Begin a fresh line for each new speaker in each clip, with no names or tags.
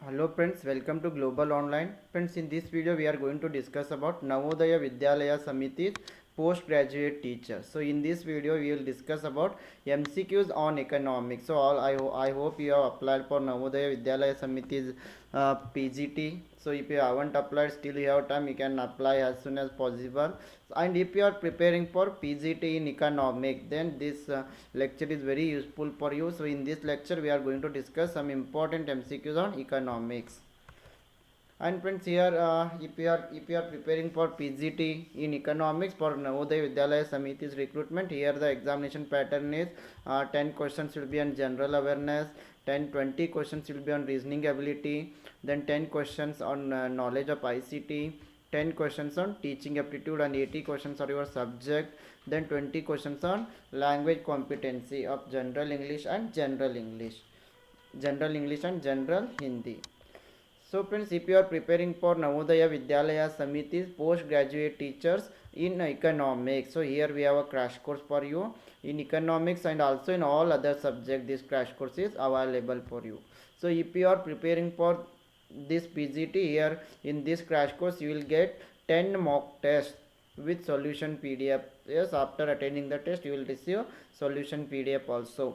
Hello friends, welcome to Global Online. Friends, in this video we are going to discuss about Navodaya Vidyalaya Samiti's postgraduate teacher. So in this video we will discuss about MCQs on economics. So I hope you have applied for Navodaya Vidyalaya Samiti's PGT. So if you haven't applied, still you have time, you can apply as soon as possible. And if you are preparing for PGT in economics, then this lecture is very useful for you. So in this lecture we are going to discuss some important MCQs on economics. And friends, here if you are preparing for PGT in economics for Navodaya Vidyalaya Samiti's recruitment, here the examination pattern is 10 questions will be on general awareness, 10-20 questions will be on reasoning ability, then 10 questions on knowledge of ICT, 10 questions on teaching aptitude, and 80 questions are your subject, then 20 questions on language competency of general English and general English, and general Hindi. So friends, if you are preparing for Navodaya Vidyalaya Samiti's postgraduate teachers in economics, so here we have a crash course for you in economics and also in all other subjects. This crash course is available for you. So if you are preparing for this PGT, here in this crash course you will get 10 mock tests with solution PDF. Yes, after attending the test you will receive solution PDF also.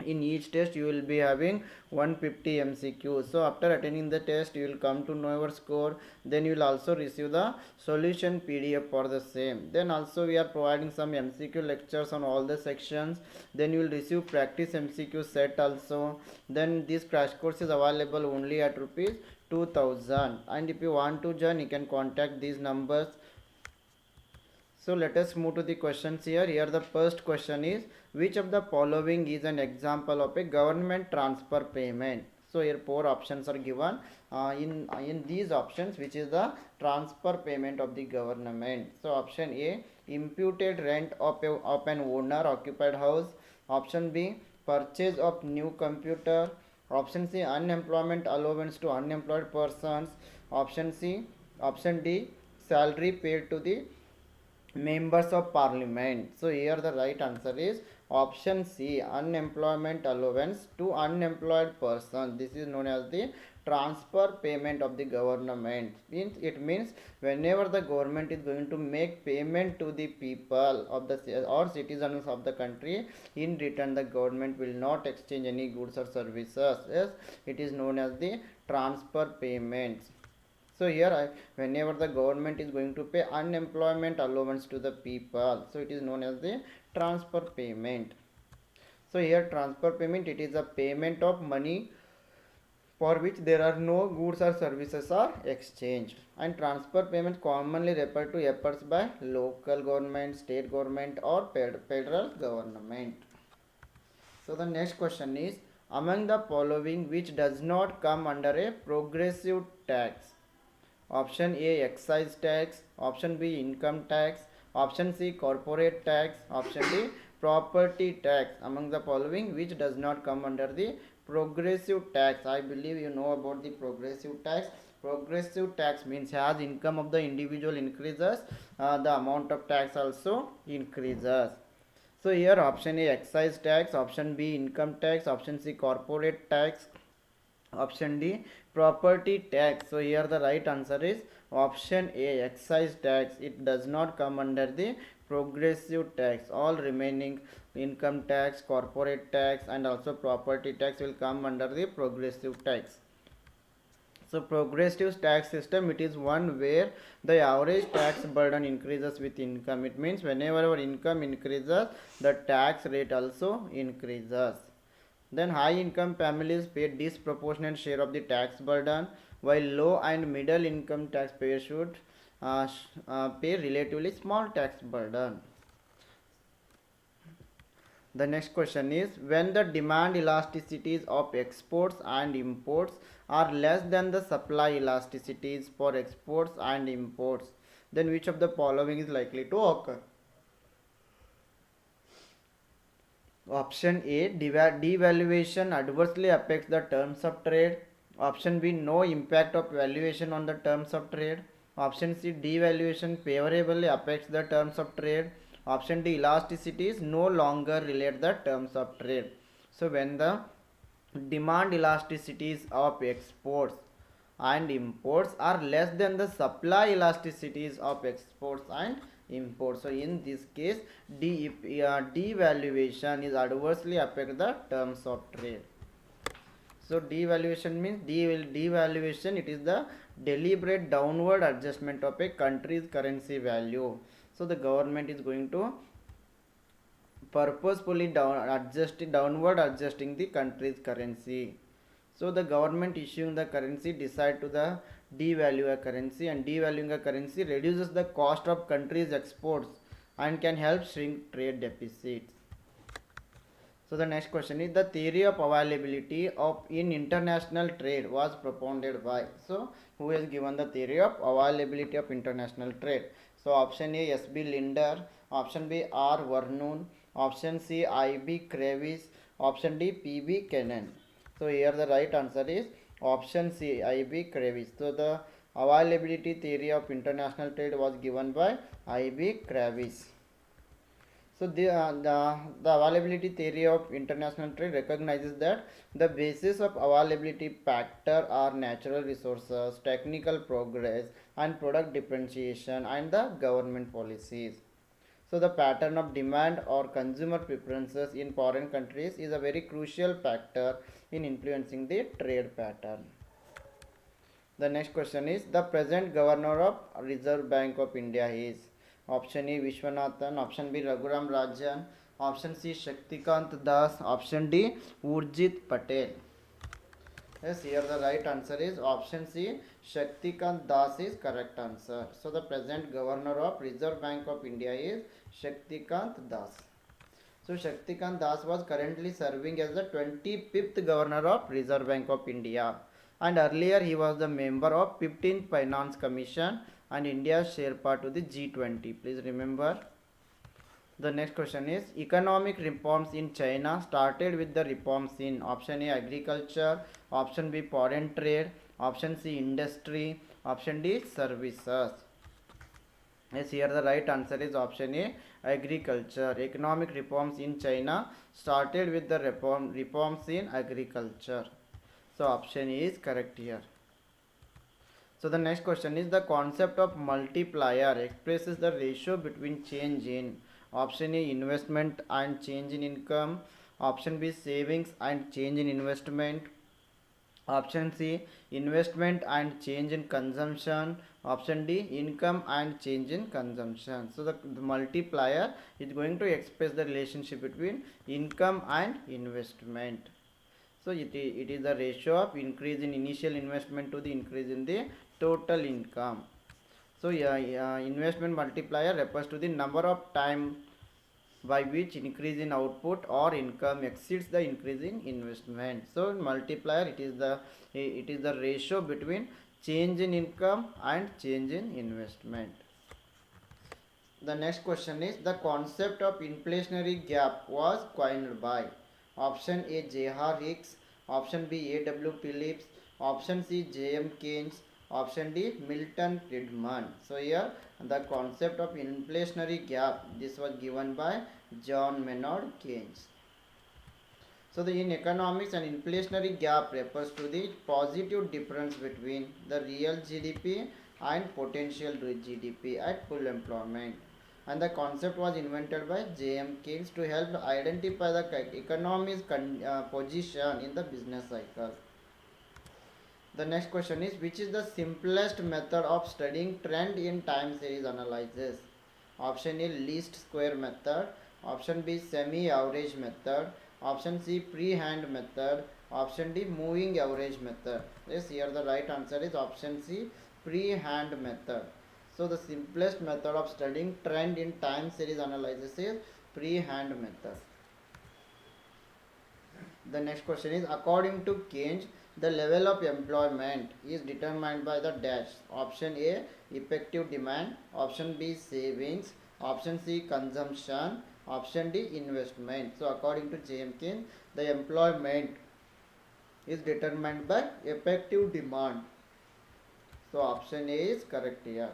In each test you will be having 150 MCQs. So after attending the test you will come to know your score, then you will also receive the solution PDF for the same. Then also we are providing some MCQ lectures on all the sections, then you will receive practice MCQ set also. Then this crash course is available only at rupees 2000, and if you want to join you can contact these numbers. So let us move to the questions here. Here the first question is, which of the following is an example of a government transfer payment? So here four options are given. In these options, which is the transfer payment of the government? So option A, imputed rent of an owner occupied house. Option B, purchase of new computer. Option C, unemployment allowance to unemployed persons. Option D, salary paid to the members of parliament. So here the right answer is option C, unemployment allowance to unemployed person. This is known as the transfer payment of the government. It means whenever the government is going to make payment to the people of the or citizens of the country, in return the government will not exchange any goods or services. Yes, it is known as the transfer payments. So here whenever the government is going to pay unemployment allowance to the people, so it is known as the transfer payment. So here transfer payment, it is a payment of money for which there are no goods or services are exchanged, and transfer payments commonly referred to efforts by local government, state government or federal government. So the next question is, among the following which does not come under a progressive tax? Option A, excise tax. Option B, income tax. Option C, corporate tax. Option D, property tax. Among the following which does not come under the progressive tax? I believe you know about the progressive tax. Progressive tax means as income of the individual increases, the amount of tax also increases. So here option A, excise tax. Option B, income tax. Option C, corporate tax. Option D, property tax. So here the right answer is option A, excise tax. It does not come under the progressive tax. All remaining income tax, corporate tax and also property tax will come under the progressive tax. So progressive tax system, it is one where the average tax burden increases with income. It means whenever our income increases, the tax rate also increases. Then high income families pay disproportionate share of the tax burden, while low and middle income taxpayers should pay relatively small tax burden. The next question is, when the demand elasticities of exports and imports are less than the supply elasticities for exports and imports, then which of the following is likely to occur? Option A, devaluation adversely affects the terms of trade. Option B, no impact of valuation on the terms of trade. Option C, devaluation favorably affects the terms of trade. Option D, elasticities no longer relate the terms of trade. So when the demand elasticities of exports and imports are less than the supply elasticities of exports and imports. So in this case, devaluation is adversely affect the terms of trade. So devaluation means devaluation, it is the deliberate downward adjustment of a country's currency value. So the government is going to purposefully downward adjusting the country's currency. So the government issuing the currency decide to the devalue a currency, and devaluing a currency reduces the cost of country's exports and can help shrink trade deficits. So the next question is, the theory of availability of in international trade was propounded by. So who has given the theory of availability of international trade? So option A S.B. Linder, option B R. Vernon, option C I.B. Kravis, option D P.B. Kennan. So here the right answer is option C I.B. Kravis. So the availability theory of international trade was given by I.B. Kravis. So the availability theory of international trade recognizes that the basis of availability factor are natural resources, technical progress, and product differentiation, and the government policies. So the pattern of demand or consumer preferences in foreign countries is a very crucial factor in influencing the trade pattern. The next question is, the present governor of Reserve Bank of India is. Option A Vishwanathan, option B Raghuram Rajan, option C Shaktikant Das, option D Urjit Patel. Yes, here the right answer is option C Shaktikant Das is correct answer. So the present governor of Reserve Bank of India is Shaktikant Das. So Shaktikant Das was currently serving as the 25th governor of Reserve Bank of India, and earlier he was the member of 15th Finance Commission and India's Sherpa to the G20. Please remember. The next question is, economic reforms in China started with the reforms in option A agriculture, option B foreign trade, option C industry, option D services. Yes, here the right answer is option A agriculture. Economic reforms in China started with the reforms in agriculture. So option A is correct here. So the next question is, the concept of multiplier expresses the ratio between change in option A investment and change in income, option B savings and change in investment, option C investment and change in consumption, option D income and change in consumption. So the multiplier is going to express the relationship between income and investment. So it is the ratio of increase in initial investment to the increase in the total income. So investment multiplier refers to the number of time by which increase in output or income exceeds the increase in investment. So multiplier, it is the ratio between change in income and change in investment. The next question is, the concept of inflationary gap was coined by option A J.R. Hicks, option B A.W. Phillips, option C J.M. Keynes, option D Milton Friedman. So here the concept of inflationary gap, this was given by John Maynard Keynes. So in economics, an inflationary gap refers to the positive difference between the real GDP and potential GDP at full employment. And the concept was invented by J.M. Keynes to help identify the economy's position in the business cycle. The next question is, which is the simplest method of studying trend in time series analysis? Option A least square method, option B semi average method, option C freehand method, option D moving average method. Yes, here the right answer is option C freehand method. So the simplest method of studying trend in time series analysis is freehand method. The next question is, according to Keynes, the level of employment is determined by the dash. Option A effective demand, option B savings, option C consumption, option D investment. So according to J.M. Keynes, the employment is determined by effective demand. So option A is correct here.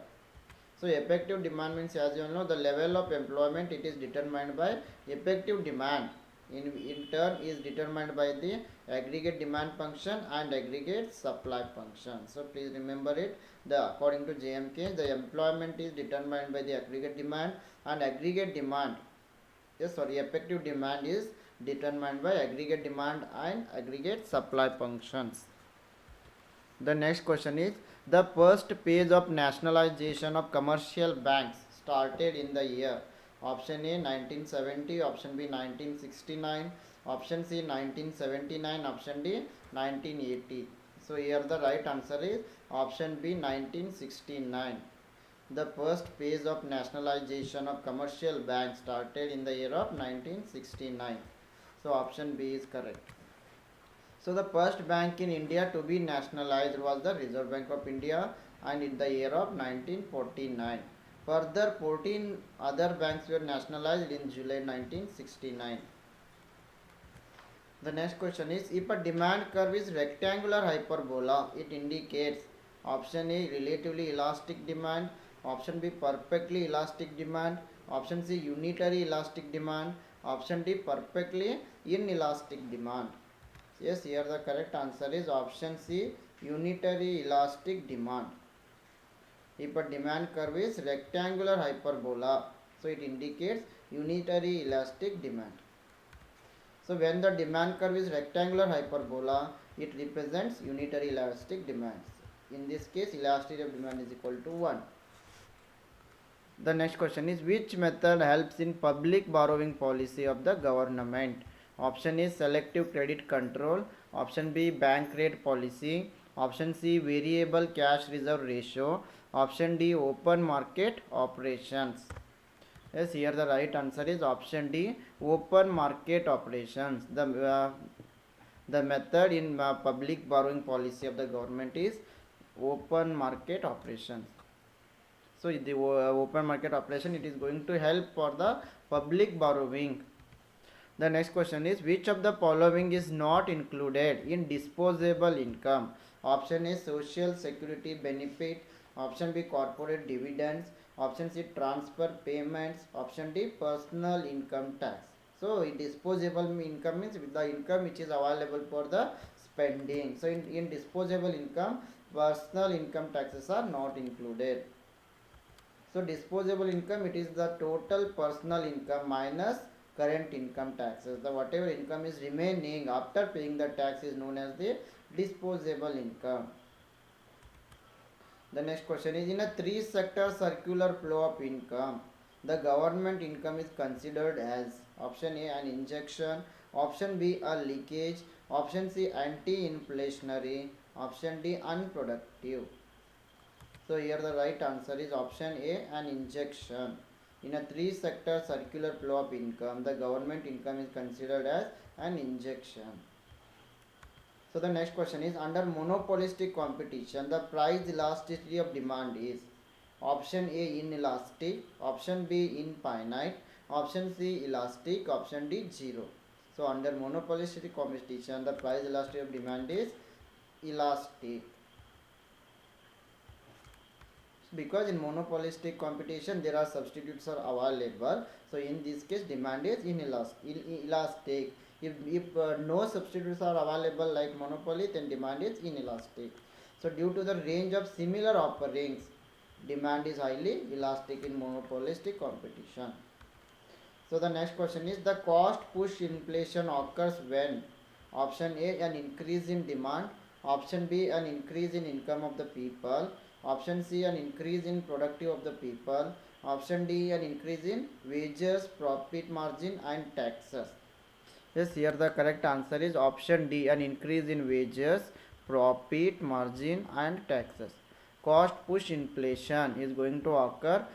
So effective demand means, as you know, the level of employment, it is determined by effective demand. in turn is determined by the aggregate demand function and aggregate supply function. So please remember it. According to JMK, the employment is determined by the aggregate demand, and aggregate demand, effective demand is determined by aggregate demand and aggregate supply functions. The next question is, the first phase of nationalization of commercial banks started in the year. Option A 1970, option B 1969, option C 1979, option D 1980. So here the right answer is option B 1969. The first phase of nationalization of commercial banks started in the year of 1969. So option B is correct. So the first bank in India to be nationalized was the Reserve Bank of India, and in the year of 1949. Further 14 other banks were nationalized in July 1969. The next question is, if a demand curve is rectangular hyperbola, it indicates option A relatively elastic demand, option B perfectly elastic demand, option C unitary elastic demand, option D perfectly inelastic demand. Yes, here the correct answer is option C, unitary elastic demand. If a demand curve is rectangular hyperbola, so it indicates unitary elastic demand. So when the demand curve is rectangular hyperbola, it represents unitary elastic demands. In this case, elasticity of demand is equal to 1. The next question is, which method helps in public borrowing policy of the government? Option A selective credit control, option B bank rate policy, option C variable cash reserve ratio, option D open market operations. Yes, here the right answer is option D open market operations. The method in public borrowing policy of the government is open market operations. So the open market operation, it is going to help for the public borrowing. The next question is, which of the following is not included in disposable income? Option A social security benefit, option B corporate dividends, option C transfer payments, option D personal income tax. So disposable income means with the income which is available for the spending. So in disposable income, personal income taxes are not included. So disposable income, it is the total personal income minus current income taxes. The whatever income is remaining after paying the tax is known as the disposable income. The next question is, in a three sector circular flow of income, the government income is considered as option A an injection, option B a leakage, option C anti-inflationary, option D unproductive. So here the right answer is option A an injection. In a three sector circular flow of income, the government income is considered as an injection. So the next question is, under monopolistic competition, the price elasticity of demand is option A inelastic, option B infinite, option C elastic, option D 0. So under monopolistic competition, the price elasticity of demand is elastic. Because in monopolistic competition there are substitutes are available, so in this case demand is inelastic. If no substitutes are available like monopoly, then demand is inelastic. So due to the range of similar offerings, demand is highly elastic in monopolistic competition. So the next question is, the cost push inflation occurs when option A an increase in demand, option B an increase in income of the people, option C an increase in productivity of the people, option D an increase in wages, profit margin and taxes. Yes, here the correct answer is option D an increase in wages, profit margin and taxes. Cost push inflation is going to occur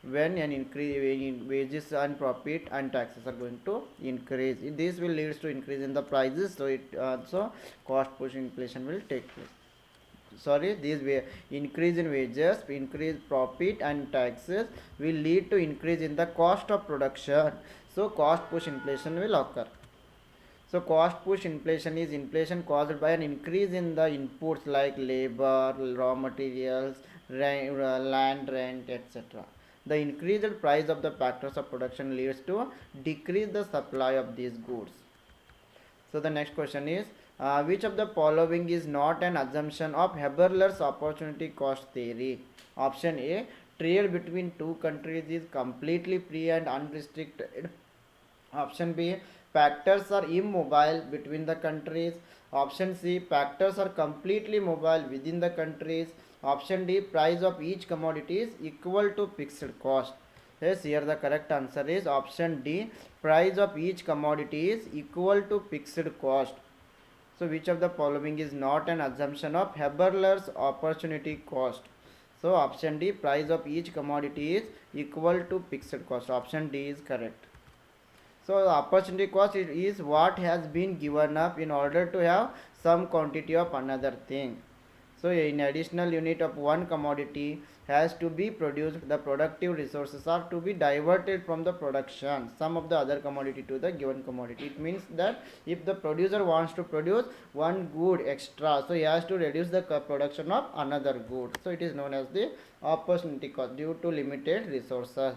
when an increase in wages and profit and taxes are going to increase. This will lead to increase in the prices, so it also cost push inflation will take place. Sorry, these increase in wages, increase profit and taxes will lead to increase in the cost of production, so cost push inflation will occur. So cost push inflation is inflation caused by an increase in the inputs like labor, raw materials, land rent, etc. The increased price of the factors of production leads to decrease the supply of these goods. So the next question is, which of the following is not an assumption of Haberler's opportunity cost theory? Option A, trade between two countries is completely free and unrestricted. Option B, factors are immobile between the countries. Option C, factors are completely mobile within the countries. Option D, price of each commodity is equal to fixed cost. Yes, here the correct answer is option D, price of each commodity is equal to fixed cost. So which of the following is not an assumption of Haberler's opportunity cost? So option D, price of each commodity is equal to fixed cost. Option D is correct. So the opportunity cost is what has been given up in order to have some quantity of another thing. So in additional unit of one commodity has to be produced, the productive resources are to be diverted from the production, some of the other commodity to the given commodity. It means that if the producer wants to produce one good extra, so he has to reduce the production of another good. So it is known as the opportunity cost due to limited resources.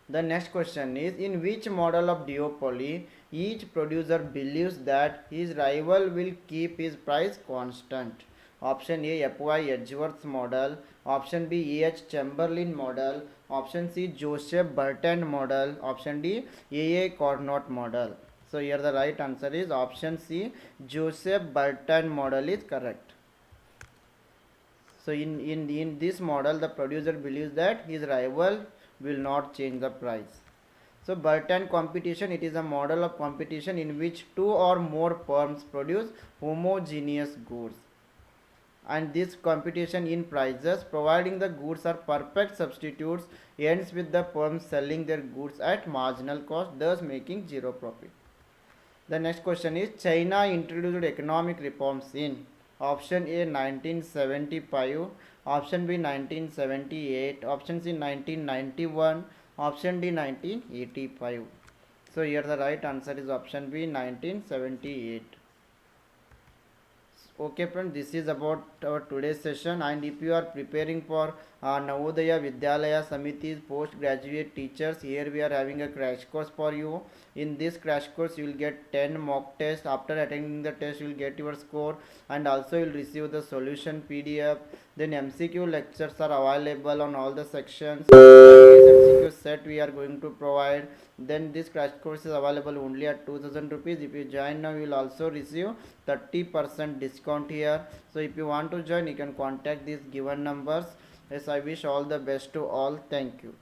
The next question is, in which model of duopoly each producer believes that his rival will keep his price constant? Option A, F.Y. Edgeworth model. Option B, A.H. Chamberlain model. Option C, Joseph Burton model. Option D, A.A. Carnot model. So here the right answer is option C, Joseph Burton model is correct. So in this model, the producer believes that his rival will not change the price. So Burton competition, it is a model of competition in which two or more firms produce homogeneous goods, and this competition in prices, providing the goods are perfect substitutes, ends with the firms selling their goods at marginal cost, thus making zero profit. The next question is, China introduced economic reforms in option A 1975, option B 1978, option C 1991, option D 1985. So here the right answer is option B 1978. Okay friends, this is about our today's session, and if you are preparing for Navodaya Vidyalaya Samiti's postgraduate teachers, here we are having a crash course for you. In this crash course you will get 10 mock tests. After attending the test you will get your score, and also you will receive the solution PDF. Then MCQ lectures are available on all the sections. This MCQ set we are going to provide. Then this crash course is available only at 2000 rupees. If you join now you will also receive 30% discount here. So if you want to join, you can contact these given numbers. Yes, I wish all the best to all. Thank you.